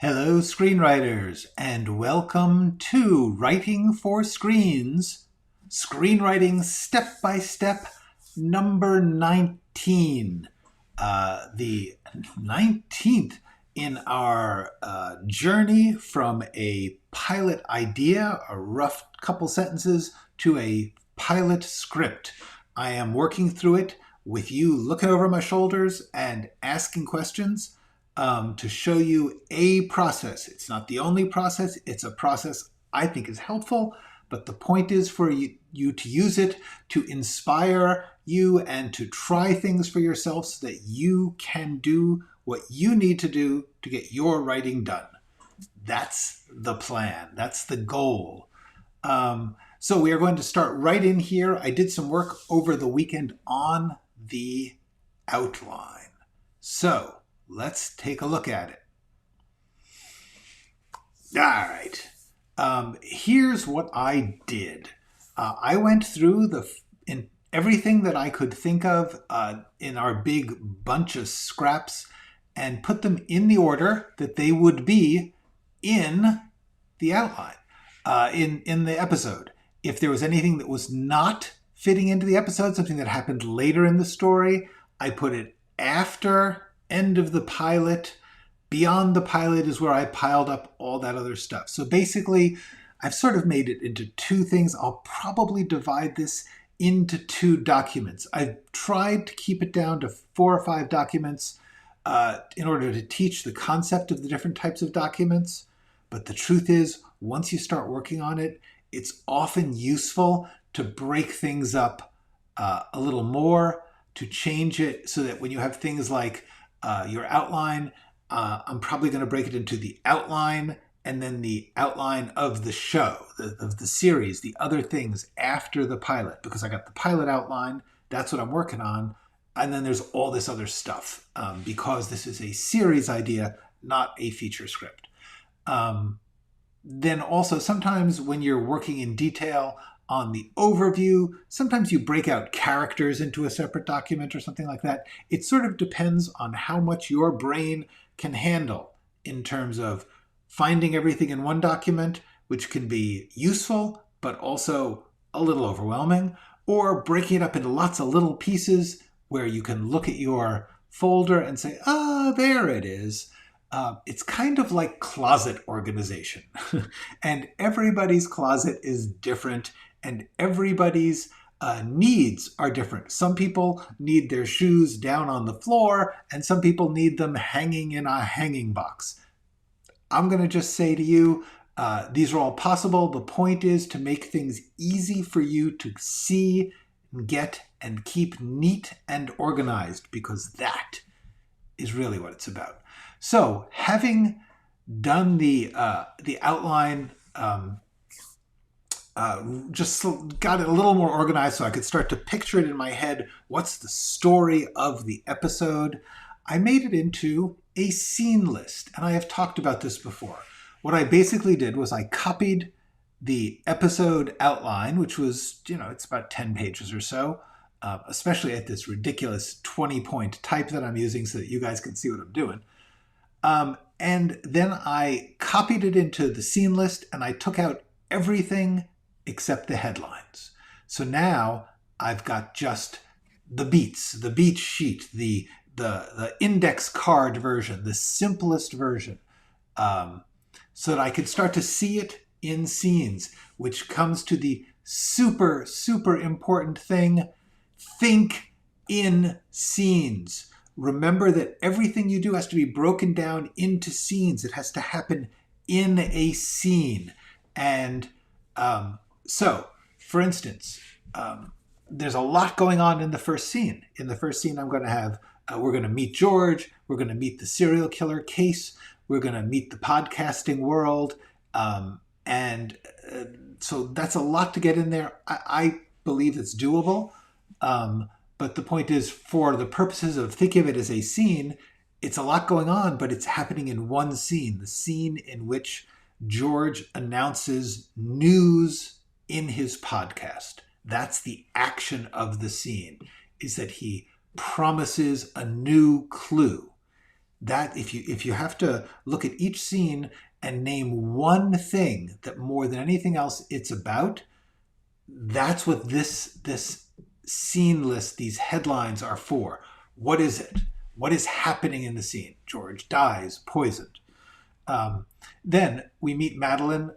Hello, screenwriters, and welcome to Writing for Screens, Screenwriting Step by Step, number 19. The 19th in our journey from a pilot idea, a rough couple sentences, to a pilot script. I am working through it with you looking over my shoulders and asking questions. To show you a process. It's not the only process. It's a process I think is helpful, but the point is for you to use it to inspire you and to try things for yourself so that you can do what you need to do to get your writing done. That's the plan. That's the goal. So we are going to start right in here. I did some work over the weekend on the outline. So let's take a look at it. All right. Here's what I did. I went through everything that I could think of in our big bunch of scraps and put them in the order that they would be in the outline, in the episode. If there was anything that was not fitting into the episode, something that happened later in the story, I put it after end of the pilot. Beyond the pilot is where I piled up all that other stuff. So basically, I've sort of made it into two things. I'll probably divide this into two documents. I've tried to keep it down to 4 or 5 documents in order to teach the concept of the different types of documents. But the truth is, once you start working on it, it's often useful to break things up a little more, to change it so that when you have things like your outline, I'm probably going to break it into the outline and then the outline of the show, of the series, the other things after the pilot, because I got the pilot outline, that's what I'm working on, and then there's all this other stuff, because this is a series idea, not a feature script. Then also sometimes when you're working in detail on the overview, sometimes you break out characters into a separate document or something like that. It sort of depends on how much your brain can handle in terms of finding everything in one document, which can be useful, but also a little overwhelming, or breaking it up into lots of little pieces where you can look at your folder and say, there it is. It's kind of like closet organization. And everybody's closet is different, and everybody's needs are different. Some people need their shoes down on the floor, and some people need them hanging in a hanging box. I'm going to just say to you, these are all possible. The point is to make things easy for you to see, get, and keep neat and organized, because that is really what it's about. So, having done the outline, just got it a little more organized so I could start to picture it in my head. What's the story of the episode? I made it into a scene list, and I have talked about this before. What I basically did was I copied the episode outline, which was, it's about 10 pages or so, especially at this ridiculous 20-point type that I'm using so that you guys can see what I'm doing. And then I copied it into the scene list, and I took out everything except the headlines. So now I've got just the beats, the beat sheet, the index card version, the simplest version, so that I could start to see it in scenes, which comes to the super, super important thing. Think in scenes. Remember that everything you do has to be broken down into scenes. It has to happen in a scene. And so, for instance, there's a lot going on in the first scene. In the first scene, I'm going to have, we're going to meet George. We're going to meet the serial killer case. We're going to meet the podcasting world. So that's a lot to get in there. I believe it's doable. But the point is, for the purposes of thinking of it as a scene, it's a lot going on, but it's happening in one scene. The scene in which George announces news in his podcast. That's the action of the scene, is that he promises a new clue. that if you have to look at each scene and name one thing that more than anything else it's about, that's what this scene list, these headlines are for. What is it? What is happening in the scene? George dies poisoned. Then we meet Madeline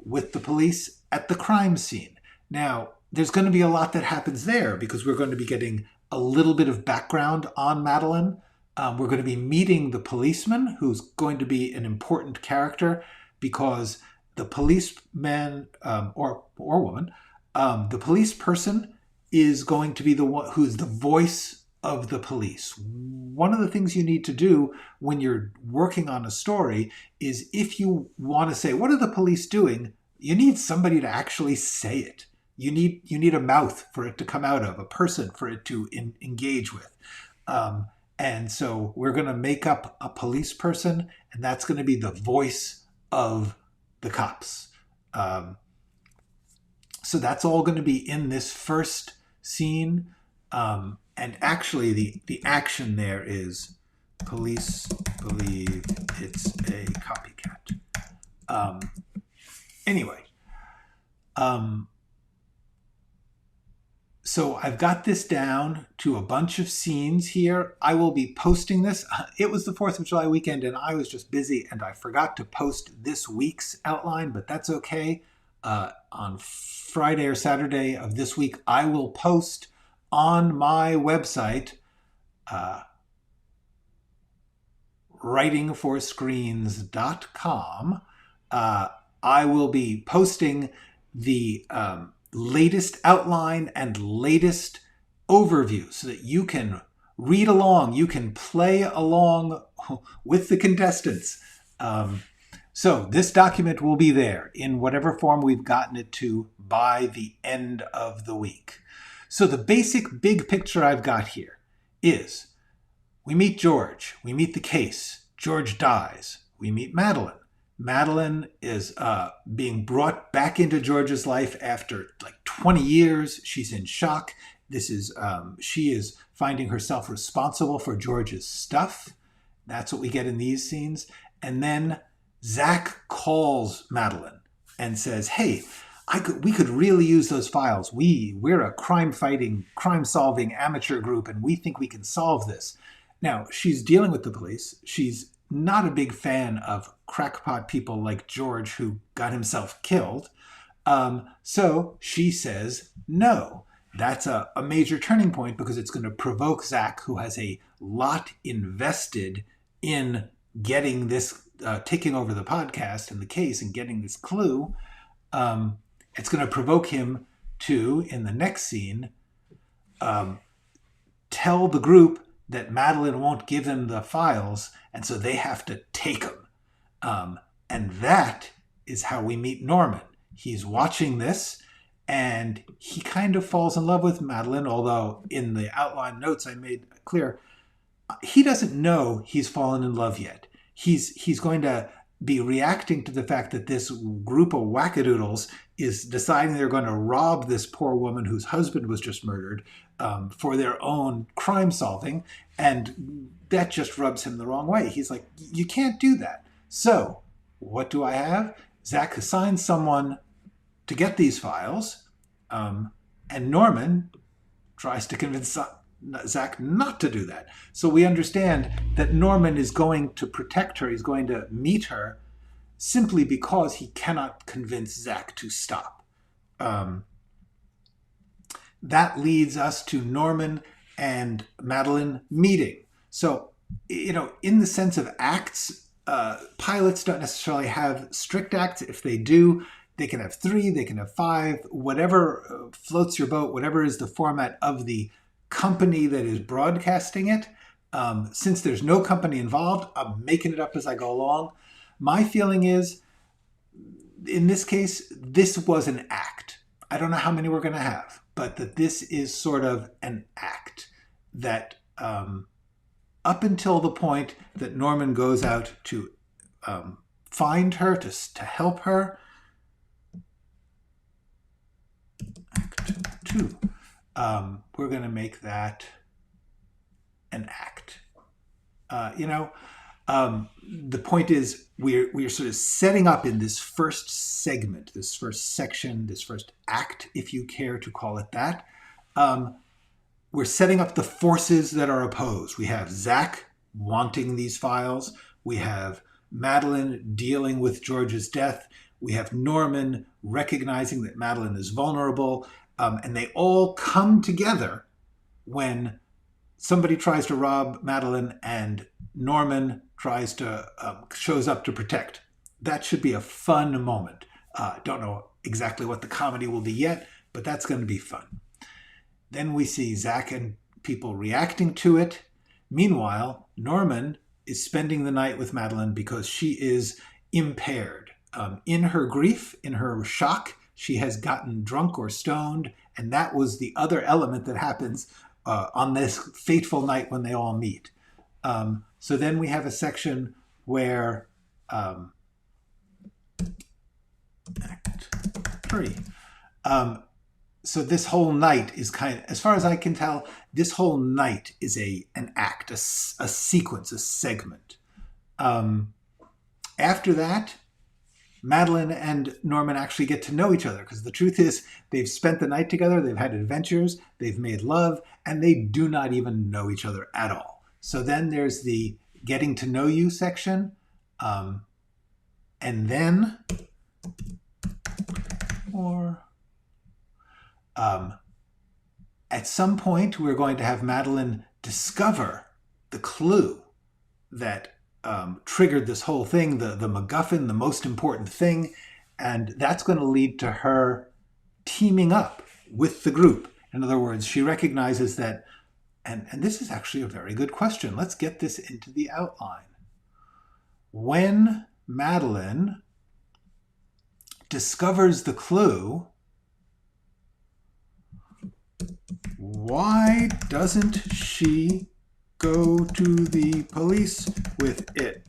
with the police at the crime scene. Now, there's going to be a lot that happens there because we're going to be getting a little bit of background on Madeline. We're going to be meeting the policeman, who's going to be an important character because the policeman or woman, the police person is going to be the one who's the voice of the police. One of the things you need to do when you're working on a story is, if you want to say, what are the police doing? You need somebody to actually say it. You need a mouth for it to come out of, a person for it to engage with. And so we're going to make up a police person, and that's going to be the voice of the cops. So that's all going to be in this first scene. And actually, the action there is police believe it's a copycat. Anyway, so I've got this down to a bunch of scenes here. I will be posting this. It was the 4th of July weekend, and I was just busy, and I forgot to post this week's outline, but that's okay. On Friday or Saturday of this week, I will post on my website, writingforscreens.com. I will be posting the latest outline and latest overview so that you can read along, you can play along with the contestants. So this document will be there in whatever form we've gotten it to by the end of the week. So the basic big picture I've got here is we meet George, we meet the case, George dies, we meet Madeline. Madeline is being brought back into George's life after like 20 years. She's in shock. She is finding herself responsible for George's stuff. That's what we get in these scenes. And then Zach calls Madeline and says, hey, we could really use those files. We're a crime-fighting, crime-solving amateur group, and we think we can solve this. Now, she's dealing with the police. She's not a big fan of crackpot people like George, who got himself killed. So she says no. That's a major turning point because it's going to provoke Zach, who has a lot invested in getting this, taking over the podcast and the case and getting this clue. It's going to provoke him to, in the next scene, tell the group that Madeline won't give them the files, and so they have to take them. And that is how we meet Norman. He's watching this, and he kind of falls in love with Madeline, although in the outline notes I made clear, he doesn't know he's fallen in love yet. He's going to be reacting to the fact that this group of wackadoodles is deciding they're going to rob this poor woman whose husband was just murdered for their own crime solving, and that just rubs him the wrong way. He's like, you can't do that. So what do I have? Zach assigns someone to get these files, and Norman tries to convince Zach not to do that. So we understand that Norman is going to protect her. He's going to meet her simply because he cannot convince Zach to stop. That leads us to Norman and Madeline meeting. So, in the sense of acts, pilots don't necessarily have strict acts. If they do, they can have 3, they can have 5, whatever floats your boat, whatever is the format of the company that is broadcasting it. Since there's no company involved, I'm making it up as I go along. My feeling is, in this case, this was an act. I don't know how many we're going to have, but that this is sort of an act that up until the point that Norman goes out to find her, to help her. Act 2. We're going to make that an act. The point is we're sort of setting up in this first segment, this first section, this first act, if you care to call it that. We're setting up the forces that are opposed. We have Zach wanting these files. We have Madeline dealing with George's death. We have Norman recognizing that Madeline is vulnerable. And they all come together when somebody tries to rob Madeline and Norman shows up to protect. That should be a fun moment. Don't know exactly what the comedy will be yet, but that's going to be fun. Then we see Zach and people reacting to it. Meanwhile, Norman is spending the night with Madeline because she is impaired. In her grief, in her shock, she has gotten drunk or stoned, and that was the other element that happens on this fateful night when they all meet. So then we have a section where Act 3. So this whole night is kind of, as far as I can tell, this whole night is an act, a sequence, a segment. After that, Madeline and Norman actually get to know each other, because the truth is they've spent the night together, they've had adventures, they've made love, and they do not even know each other at all. So then there's the getting to know you section. And then, at some point, we're going to have Madeline discover the clue that triggered this whole thing, the MacGuffin, the most important thing, and that's going to lead to her teaming up with the group. In other words, she recognizes that, and this is actually a very good question. Let's get this into the outline. When Madeline discovers the clue, why doesn't she go to the police with it?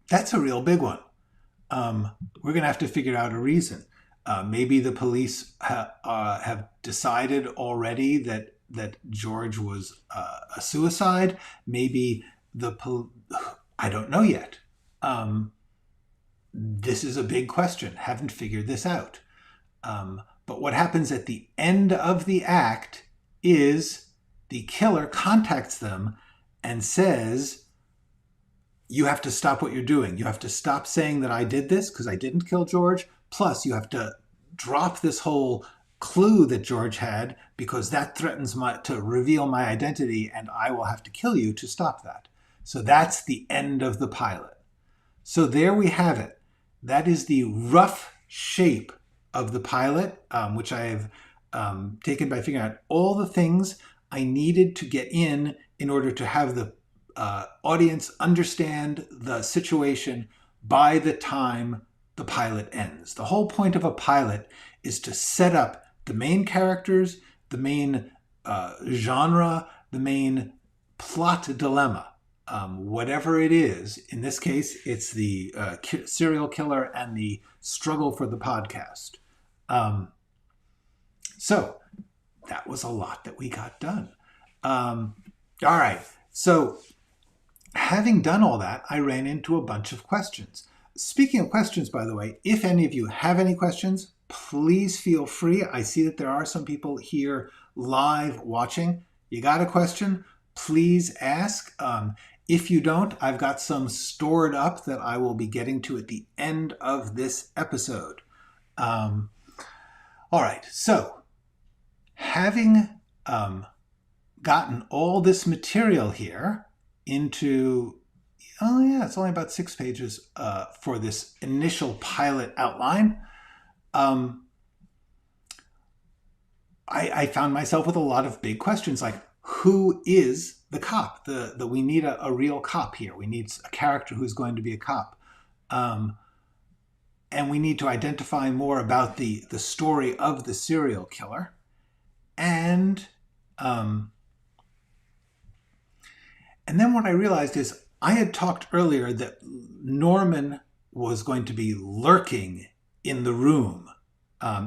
That's a real big one. We're going to have to figure out a reason. Maybe the police have decided already that George was a suicide. Maybe I don't know yet. This is a big question. Haven't figured this out. But what happens at the end of the act is the killer contacts them and says, you have to stop what you're doing. You have to stop saying that I did this because I didn't kill George. Plus, you have to drop this whole clue that George had because that threatens to reveal my identity, and I will have to kill you to stop that. So that's the end of the pilot. So there we have it. That is the rough shape of the pilot, which I have taken by figuring out all the things I needed to get in order to have the audience understand the situation by the time the pilot ends. The whole point of a pilot is to set up the main characters, the main genre, the main plot dilemma. Whatever it is, in this case, it's the serial killer and the struggle for the podcast. So that was a lot that we got done. All right. So having done all that, I ran into a bunch of questions. Speaking of questions, by the way, if any of you have any questions, please feel free. I see that there are some people here live watching. You got a question? Please ask. If you don't, I've got some stored up that I will be getting to at the end of this episode. All right, so having gotten all this material here into, it's only about 6 pages for this initial pilot outline. I found myself with a lot of big questions like, who is the cop? We need a real cop here. We need a character who's going to be a cop. And we need to identify more about the story of the serial killer. And then what I realized is I had talked earlier that Norman was going to be lurking in the room,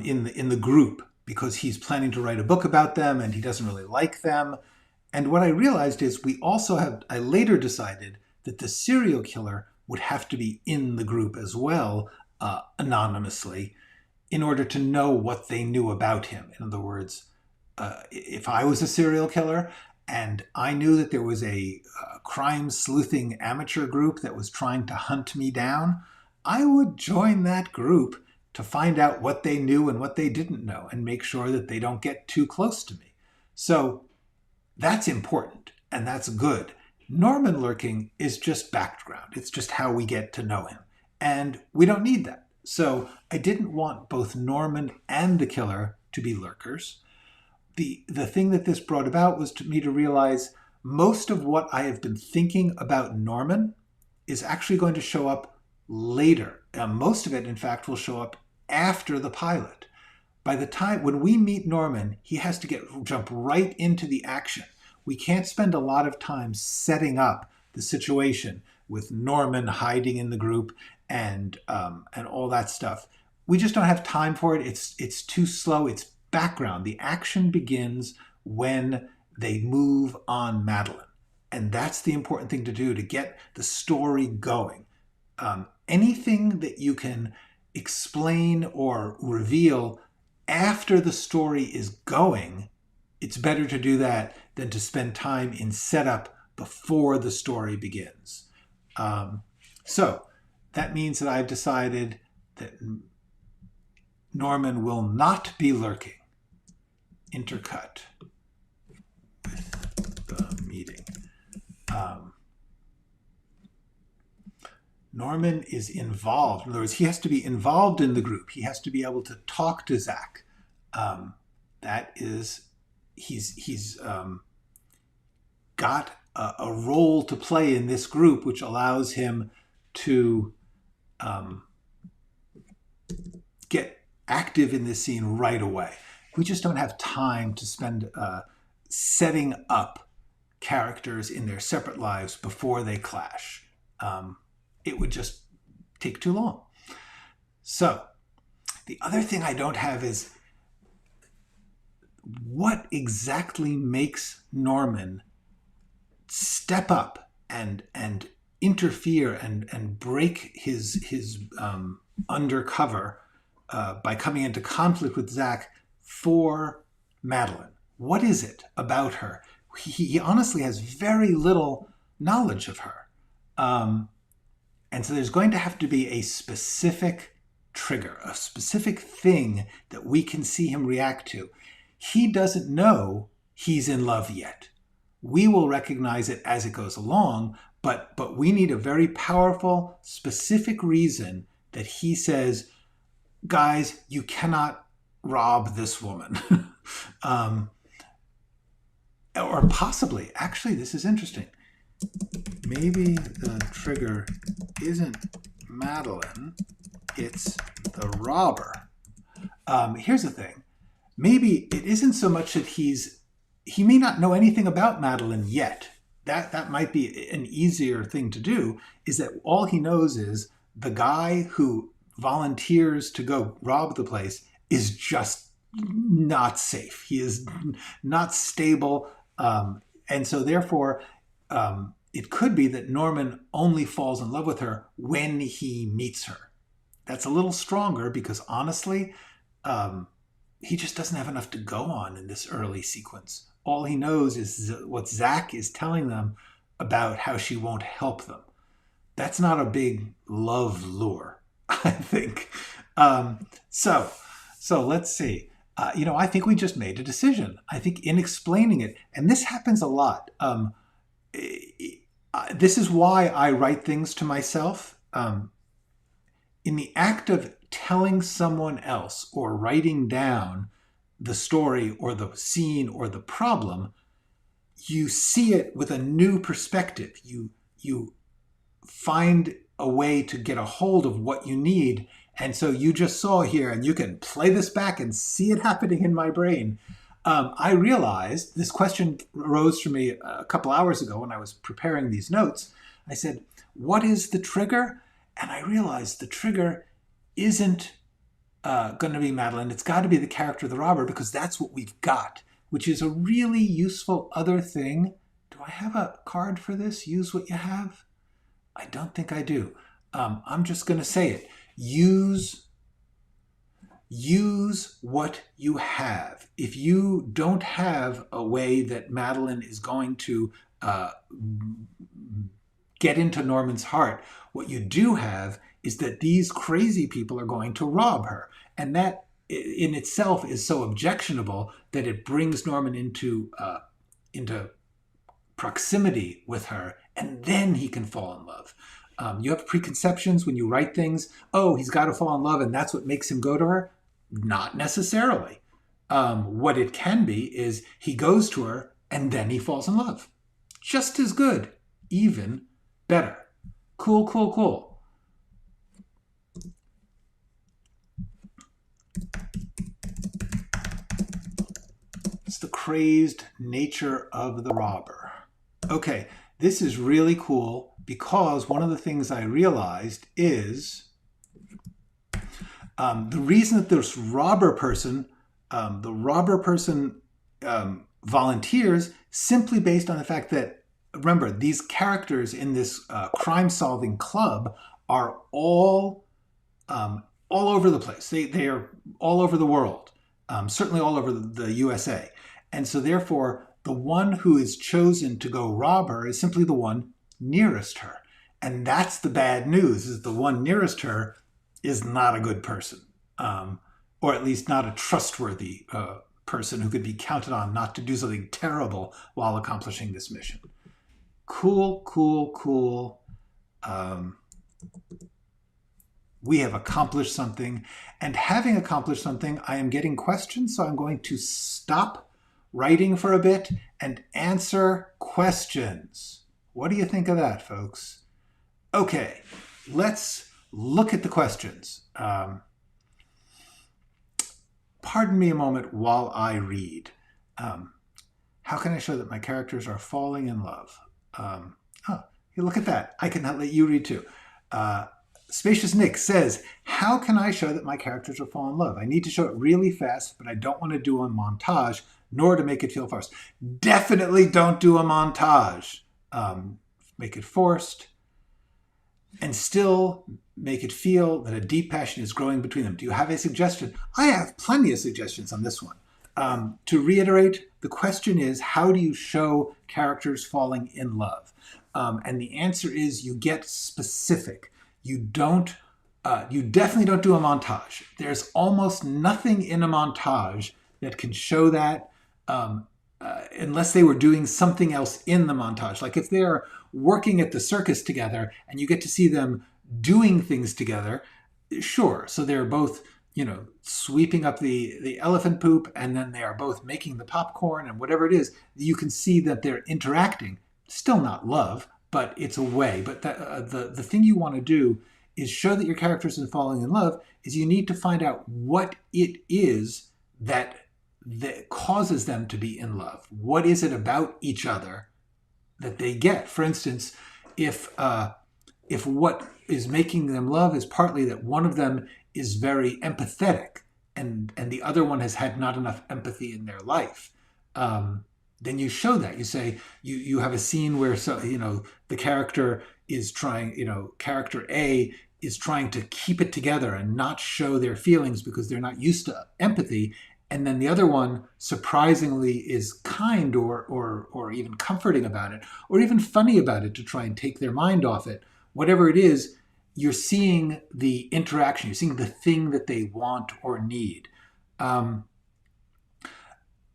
in the group, because he's planning to write a book about them and he doesn't really like them. And what I realized is I later decided that the serial killer would have to be in the group as well, anonymously, in order to know what they knew about him. In other words, if I was a serial killer and I knew that there was a crime sleuthing amateur group that was trying to hunt me down, I would join that group to find out what they knew and what they didn't know and make sure that they don't get too close to me. So that's important and that's good. Norman lurking is just background. It's just how we get to know him. And we don't need that. So I didn't want both Norman and the killer to be lurkers. The thing that this brought about was to me to realize most of what I have been thinking about Norman is actually going to show up later. Most of it, in fact, will show up after the pilot. By the time when we meet Norman, he has to jump right into the action. We can't spend a lot of time setting up the situation with Norman hiding in the group and all that stuff. We just don't have time for it. It's too slow. It's background. The action begins when they move on Madeline. And that's the important thing to do to get the story going. Anything that you can explain or reveal after the story is going, it's better to do that than to spend time in setup before the story begins. So that means that I've decided that Norman will not be lurking. Intercut with the meeting. Norman is involved. In other words, he has to be involved in the group. He has to be able to talk to Zach. He's got a role to play in this group, which allows him to get active in this scene right away. We just don't have time to spend setting up characters in their separate lives before they clash. It would just take too long. So the other thing I don't have is what exactly makes Norman step up and interfere and break his undercover by coming into conflict with Zach for Madeline. What is it about her? He honestly has very little knowledge of her. And so there's going to have to be a specific trigger, a specific thing that we can see him react to. He doesn't know he's in love yet. We will recognize it as it goes along, but we need a very powerful, specific reason that he says, guys, you cannot rob this woman. Or possibly, actually, this is interesting. Maybe the trigger isn't Madeline, it's the robber. Here's the thing. Maybe it isn't so much that he may not know anything about Madeline yet. That might be an easier thing to do, is that all he knows is the guy who volunteers to go rob the place is just not safe. He is not stable. And so therefore, it could be that Norman only falls in love with her when he meets her. That's a little stronger because honestly, he just doesn't have enough to go on in this early sequence. All he knows is what Zach is telling them about how she won't help them. That's not a big love lure, I think. So let's see. I think we just made a decision. I think in explaining it, and this happens a lot. This is why I write things to myself. In the act of telling someone else or writing down the story or the scene or the problem, you see it with a new perspective. You find a way to get a hold of what you need. And so you just saw here, and you can play this back and see it happening in my brain. I realized this question arose for me a couple hours ago when I was preparing these notes. I said, what is the trigger? And I realized the trigger isn't going to be Madeline. It's got to be the character of the robber, because that's what we've got. which is a really useful other thing. Do I have a card for this? Use what you have? I don't think I do. I'm just going to say it. Use what you have. If you don't have a way that Madeline is going to get into Norman's heart, what you do have is that these crazy people are going to rob her. And that in itself is so objectionable that it brings Norman into proximity with her, and then he can fall in love. You have preconceptions when you write things. Oh, he's got to fall in love, and that's what makes him go to her. Not necessarily. What it can be is he goes to her, and then he falls in love. Just as good, even better. Cool, cool, cool. It's the crazed nature of the robber. Okay, this is really cool because one of the things I realized is the reason that this robber person, volunteers simply based on the fact that, remember, these characters in this crime-solving club are all over the place. They are all over the world, certainly all over the USA. And so therefore, the one who is chosen to go rob her is simply the one nearest her. And that's the bad news, is the one nearest her is not a good person, or at least not a trustworthy person who could be counted on not to do something terrible while accomplishing this mission. Cool, cool, cool. We have accomplished something. And having accomplished something, I am getting questions, so I'm going to stop writing for a bit and answer questions. What do you think of that, folks? Okay, let's look at the questions. Pardon me a moment while I read. How can I show that my characters are falling in love? Look at that. I cannot let you read too. Spacious Nick says, how can I show that my characters will fall in love? I need to show it really fast, but I don't want to do a montage, nor to make it feel forced. Definitely don't do a montage. Make it forced, and still make it feel that a deep passion is growing between them. Do you have a suggestion? I have plenty of suggestions on this one. To reiterate, the question is, how do you show characters falling in love? And the answer is you get specific. You definitely don't do a montage. There's almost nothing in a montage that can show that unless they were doing something else in the montage. Like if they're working at the circus together and you get to see them doing things together, sure. So they're both, sweeping up the elephant poop, and then they are both making the popcorn and whatever it is, you can see that they're interacting. Still not love, but it's a way. But the thing you want to do is show that your characters are falling in love is you need to find out what it is that causes them to be in love. What is it about each other that they get? For instance, if what is making them love is partly that one of them is very empathetic and the other one has had not enough empathy in their life, then you show that. You say, you have a scene where, the character is trying, character A is trying to keep it together and not show their feelings because they're not used to empathy. And then the other one, surprisingly, is kind or even comforting about it, or even funny about it to try and take their mind off it. Whatever it is, you're seeing the interaction. You're seeing the thing that they want or need.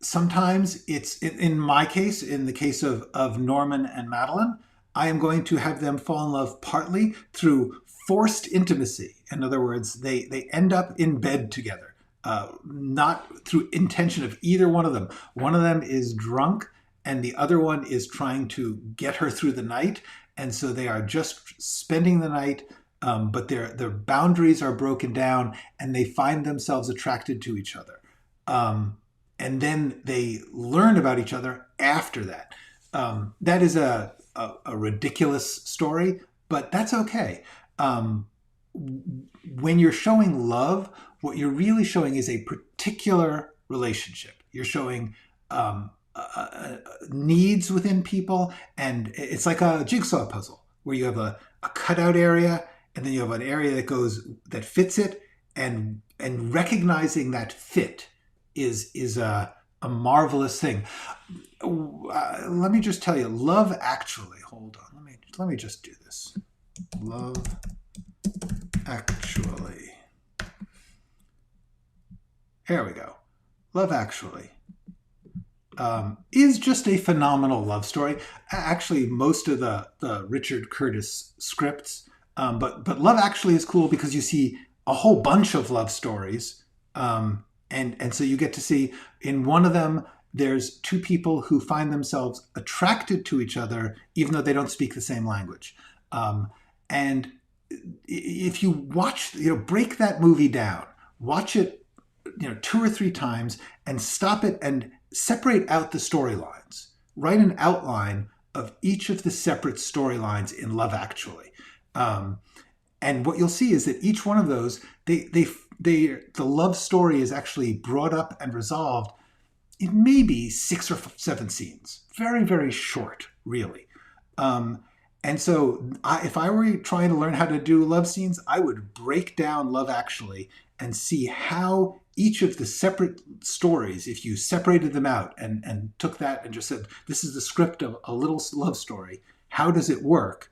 Sometimes it's, in my case, in the case of Norman and Madeline, I am going to have them fall in love partly through forced intimacy. In other words, they end up in bed together. Not through intention of either one of them. One of them is drunk and the other one is trying to get her through the night. And so they are just spending the night, but their boundaries are broken down and they find themselves attracted to each other. And then they learn about each other after that. That is a ridiculous story, but that's okay. When you're showing love, what you're really showing is a particular relationship. You're showing needs within people, and it's like a jigsaw puzzle where you have a cutout area, and then you have an area that fits it, and recognizing that fit is a marvelous thing. Let me just tell you, Love Actually. Hold on, let me just do this. Love Actually. There we go. Love Actually is just a phenomenal love story. Actually, most of the Richard Curtis scripts, but Love Actually is cool because you see a whole bunch of love stories, and so you get to see in one of them there's two people who find themselves attracted to each other even though they don't speak the same language, and if you watch, break that movie down, watch it, 2 or 3 times, and stop it and separate out the storylines. Write an outline of each of the separate storylines in Love Actually. And what you'll see is that each one of those, the love story is actually brought up and resolved in maybe 6 or 7 scenes. Very, very short, really. And so if I were trying to learn how to do love scenes, I would break down Love Actually and see how each of the separate stories, if you separated them out and took that and just said, this is the script of a little love story, how does it work?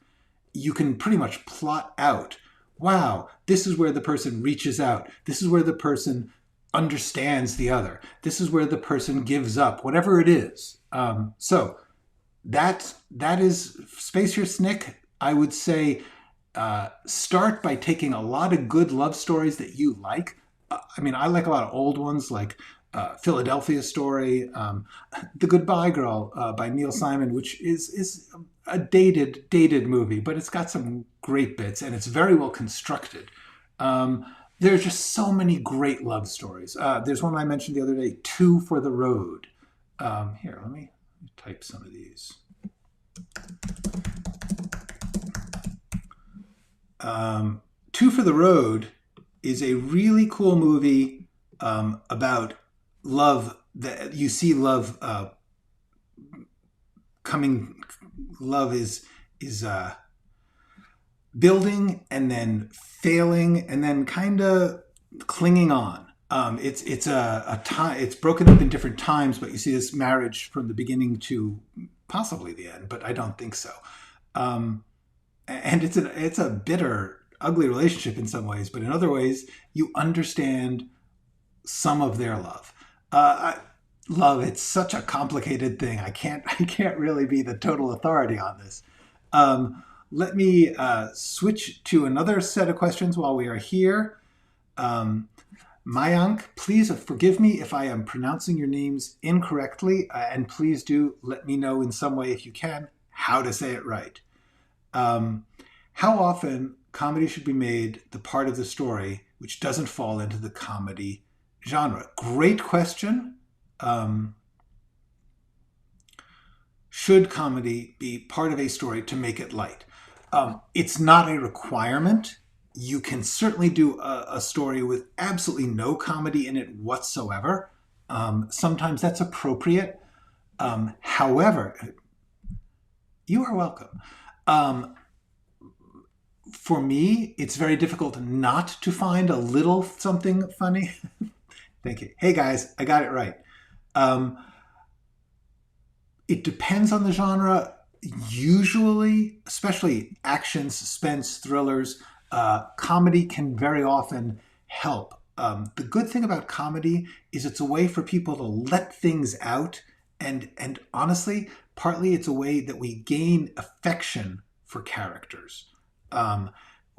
You can pretty much plot out, wow, this is where the person reaches out. This is where the person understands the other. This is where the person gives up, whatever it is. So that is Space Your Snick. I would say start by taking a lot of good love stories that you like. I like a lot of old ones like Philadelphia Story, The Goodbye Girl by Neil Simon, which is a dated movie, but it's got some great bits and it's very well constructed. There's just so many great love stories. There's one I mentioned the other day, Two for the Road. Here, let me type some of these. Two for the Road is a really cool movie about love. That you see love coming. Love is building and then failing and then kind of clinging on. It's a time. It's broken up in different times, but you see this marriage from the beginning to possibly the end, but I don't think so. And it's a bitter, ugly relationship in some ways, but in other ways, you understand some of their love. Love, it's such a complicated thing. I can't really be the total authority on this. Let me switch to another set of questions while we are here. Mayank, please forgive me if I am pronouncing your names incorrectly, and please do let me know in some way, if you can, how to say it right. How often comedy should be made the part of the story which doesn't fall into the comedy genre? Great question. Should comedy be part of a story to make it light? It's not a requirement. You can certainly do a story with absolutely no comedy in it whatsoever. Sometimes that's appropriate. However, you are welcome. For me, it's very difficult not to find a little something funny. Thank you. Hey guys, I got it right. It depends on the genre. Usually, especially action, suspense, thrillers, comedy can very often help. The good thing about comedy is it's a way for people to let things out, and honestly, partly it's a way that we gain affection for characters.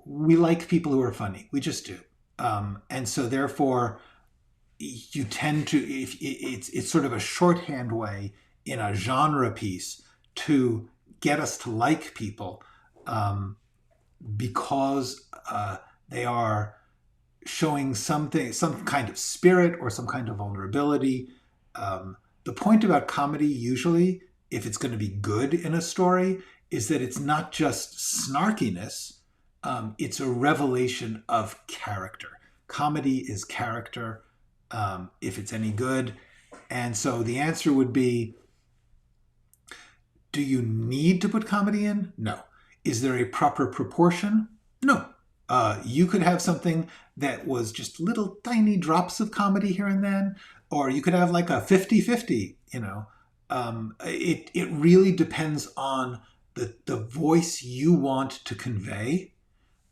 We like people who are funny. We just do. And so therefore, you tend to, it's sort of a shorthand way in a genre piece to get us to like people, because they are showing some kind of spirit or some kind of vulnerability. The point about comedy, usually, if it's going to be good in a story, is that it's not just snarkiness, it's a revelation of character. Comedy is character. If it's any good, And so the answer would be, do you need to put comedy in? No. Is there a proper proportion? No. You could have something that was just little tiny drops of comedy here and then, or you could have like a 50-50, you know. It really depends on the voice you want to convey,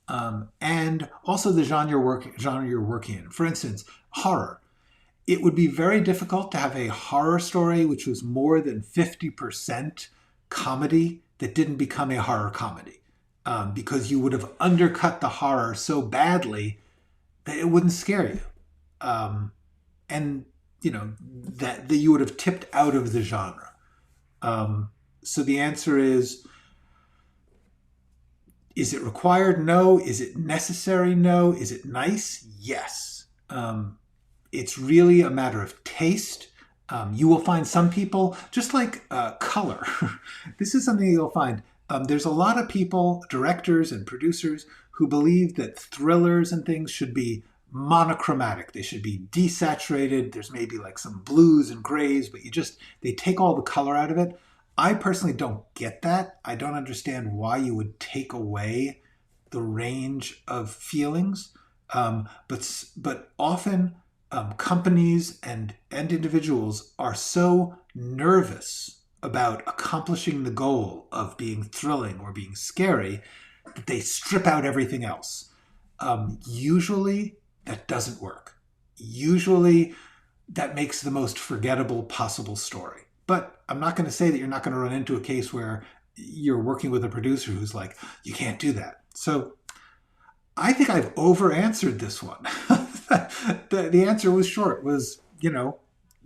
and also the genre you're working in. For instance, horror. It would be very difficult to have a horror story which was more than 50% comedy that didn't become a horror comedy, because you would have undercut the horror so badly that it wouldn't scare you. And, you know, that you would have tipped out of the genre. So the answer is it required? No. Is it necessary? No. Is it nice? Yes. It's really a matter of taste. You will find some people, just like color. This is something you'll find. There's a lot of people, directors and producers, who believe that thrillers and things should be monochromatic. They should be desaturated. There's maybe like some blues and grays, but they take all the color out of it. I personally don't get that. I don't understand why you would take away the range of feelings. But often companies and individuals are so nervous about accomplishing the goal of being thrilling or being scary that they strip out everything else. Usually that doesn't work. Usually that makes the most forgettable possible story. But I'm not going to say that you're not going to run into a case where you're working with a producer who's like, you can't do that. So I think I've over-answered this one. The answer was short, was, you know,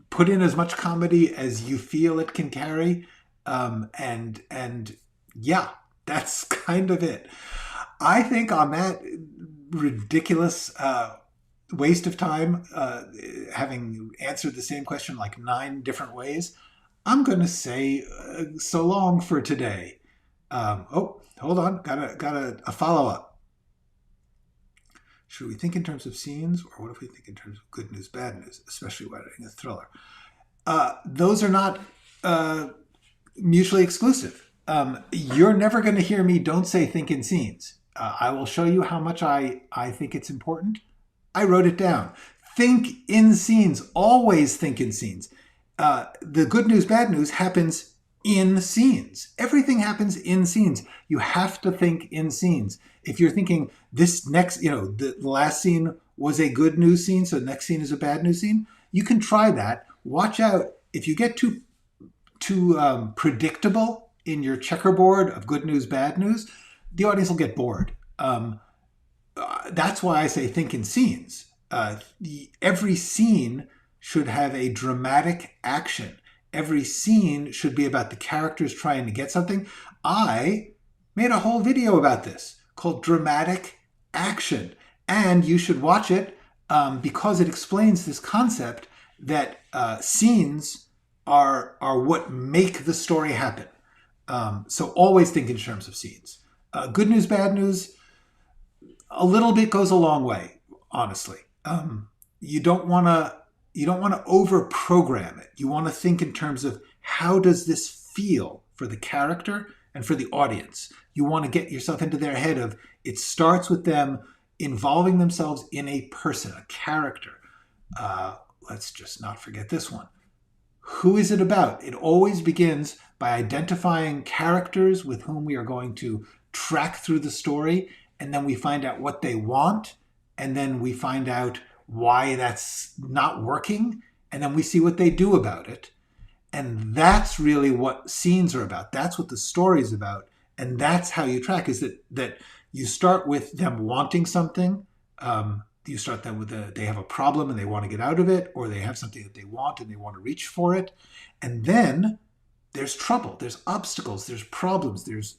put in as much comedy as you feel it can carry. And yeah, that's kind of it. I think on that ridiculous waste of time, having answered the same question like 9 different ways, I'm going to say so long for today. Oh, hold on. Got a follow-up. Should we think in terms of scenes, or what if we think in terms of good news, bad news, especially when writing a thriller? Those are not mutually exclusive. You're never going to hear me don't say think in scenes. I will show you how much I think it's important. I wrote it down. Think in scenes. Always think in scenes. The good news, bad news happens in scenes. Everything happens in scenes. You have to think in scenes. If you're thinking this next, you know, the last scene was a good news scene, so the next scene is a bad news scene, you can try that. Watch out. If you get too predictable in your checkerboard of good news, bad news, the audience will get bored. That's why I say think in scenes. Every scene should have a dramatic action. Every scene should be about the characters trying to get something. I made a whole video about this called Dramatic Action. And you should watch it because it explains this concept that scenes are what make the story happen. So always think in terms of scenes. Good news, bad news, a little bit goes a long way, honestly. You don't want to over-program it. You want to think in terms of how does this feel for the character and for the audience. You want to get yourself into their head of it starts with them involving themselves in a person, a character. Let's just not forget this one. Who is it about? It always begins by identifying characters with whom we are going to track through the story, and then we find out what they want, and then we find out why that's not working, and then we see what they do about it. And that's really what scenes are about. That's what the story is about. And that's how you track, is that you start with them wanting something. You start them with they have a problem and they want to get out of it, or they have something that they want and they want to reach for it. And then there's trouble, there's obstacles, there's problems, there's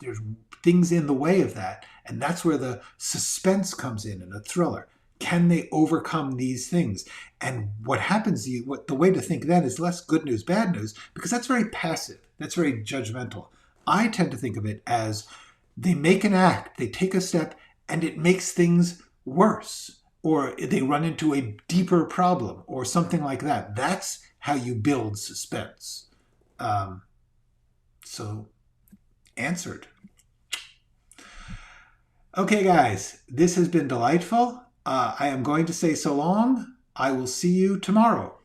things in the way of that. And that's where the suspense comes in a thriller. Can they overcome these things? And what happens to you, the way to think then is less good news, bad news, because that's very passive. That's very judgmental. I tend to think of it as they make an act, they take a step, and it makes things worse. Or they run into a deeper problem or something like that. That's how you build suspense. So, answered. Okay, guys, this has been delightful. I am going to say so long. I will see you tomorrow.